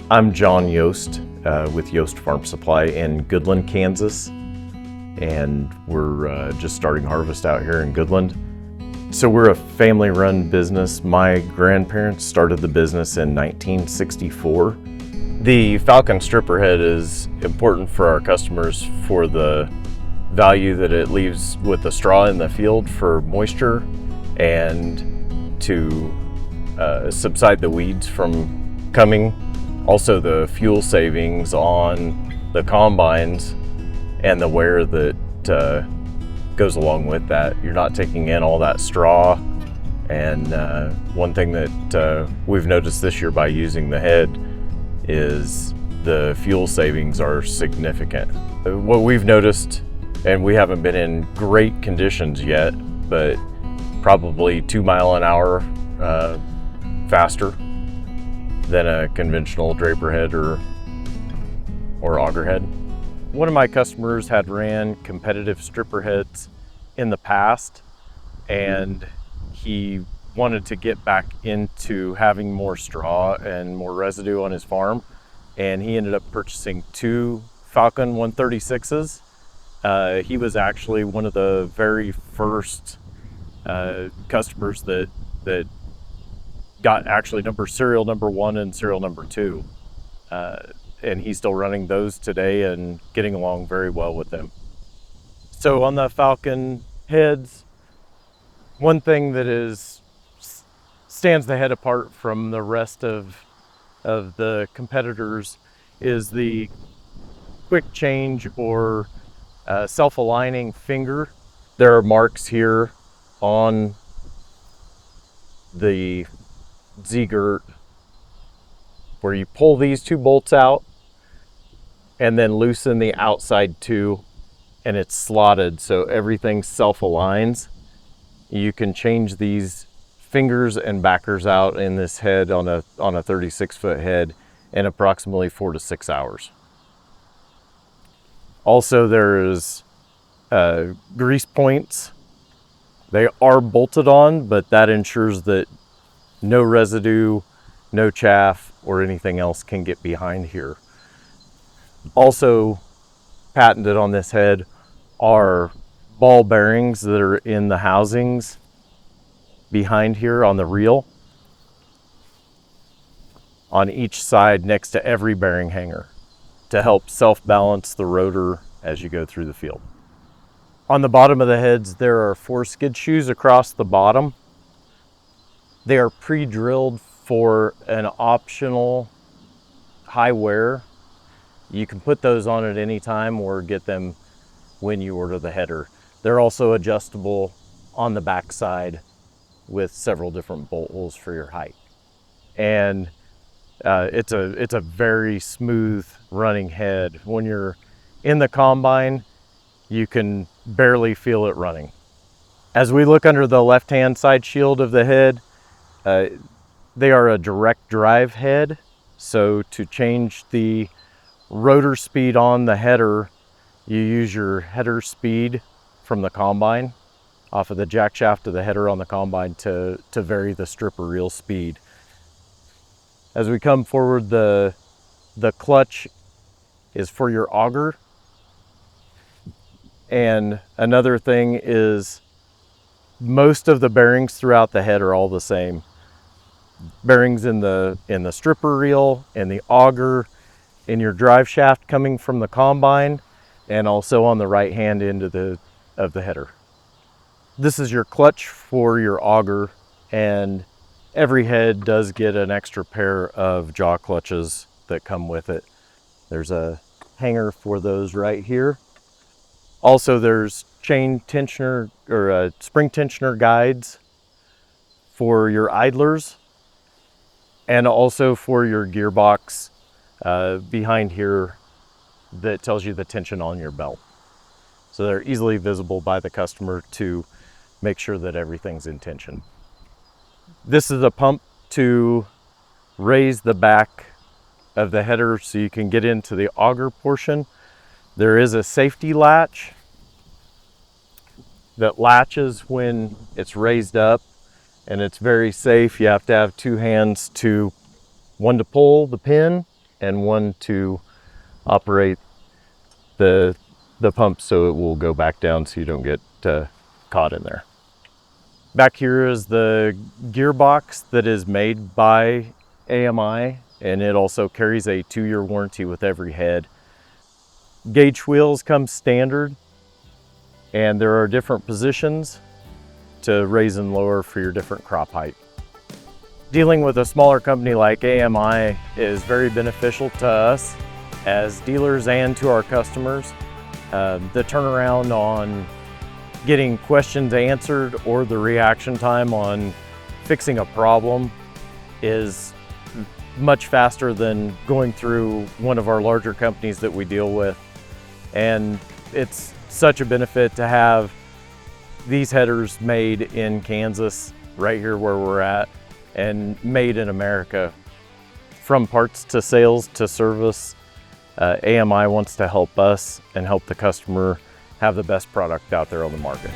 I'm John Yost with Yost Farm Supply in Goodland, Kansas, and we're just starting harvest out here in Goodland. So we're a family-run business. My grandparents started the business in 1964. The Falcon Stripper Head is important for our customers for the value that it leaves with the straw in the field for moisture and to subside the weeds from coming. Also the fuel savings on the combines and the wear that goes along with that. You're not taking in all that straw. And one thing that we've noticed this year by using the head is the fuel savings are significant. What we've noticed, and we haven't been in great conditions yet, but probably 2 mile an hour faster than a conventional draper head or auger head. One of my customers had ran competitive stripper heads in the past, and he wanted to get back into having more straw and more residue on his farm, and he ended up purchasing 2 Falcon 136s. He was actually one of the very first customers that got actually serial number 1 and serial number 2. And he's still running those today and getting along very well with them. So on the Falcon heads, one thing that stands the head apart from the rest of the competitors is the quick change or self-aligning finger. There are marks here on the Z-girt where you pull these 2 bolts out and then loosen the outside 2, and it's slotted so everything self-aligns. You can change these fingers and backers out in this head on a 36-foot head in approximately 4 to 6 hours. Also, there's grease points. They are bolted on, but that ensures that no residue, no chaff, or anything else can get behind here. Also patented on this head are ball bearings that are in the housings behind here on the reel on each side next to every bearing hanger to help self-balance the rotor as you go through the field. On the bottom of the heads, there are 4 skid shoes across the bottom. They are pre-drilled for an optional high wear. You can put those on at any time or get them when you order the header. They're also adjustable on the back side with several different bolt holes for your height. And it's a very smooth running head. When you're in the combine, you can barely feel it running. As we look under the left-hand side shield of the head, they are a direct drive head. So to change the rotor speed on the header, you use your header speed from the combine off of the jack shaft of the header on the combine to vary the stripper reel speed. As we come forward, the clutch is for your auger. And another thing is most of the bearings throughout the head are all the same. Bearings in the stripper reel, in the auger, in your drive shaft coming from the combine, and also on the right hand end of the header. This is your clutch for your auger, and every head does get an extra pair of jaw clutches that come with it. There's a hanger for those right here. Also, there's chain tensioner or spring tensioner guides for your idlers, and also for your gearbox behind here that tells you the tension on your belt. So they're easily visible by the customer to make sure that everything's in tension. This is a pump to raise the back of the header so you can get into the auger portion. There is a safety latch that latches when it's raised up, and it's very safe. You have to have 2 hands one to pull the pin and one to operate the pump so it will go back down so you don't get caught in there. Back here is the gearbox that is made by AMI, and it also carries a 2-year warranty with every head. Gauge wheels come standard, and there are different positions to raise and lower for your different crop height. Dealing with a smaller company like AMI is very beneficial to us as dealers and to our customers. The turnaround on getting questions answered or the reaction time on fixing a problem is much faster than going through one of our larger companies that we deal with. And it's such a benefit to have these headers made in Kansas, right here where we're at, and made in America. From parts to sales to service, AMI wants to help us and help the customer have the best product out there on the market.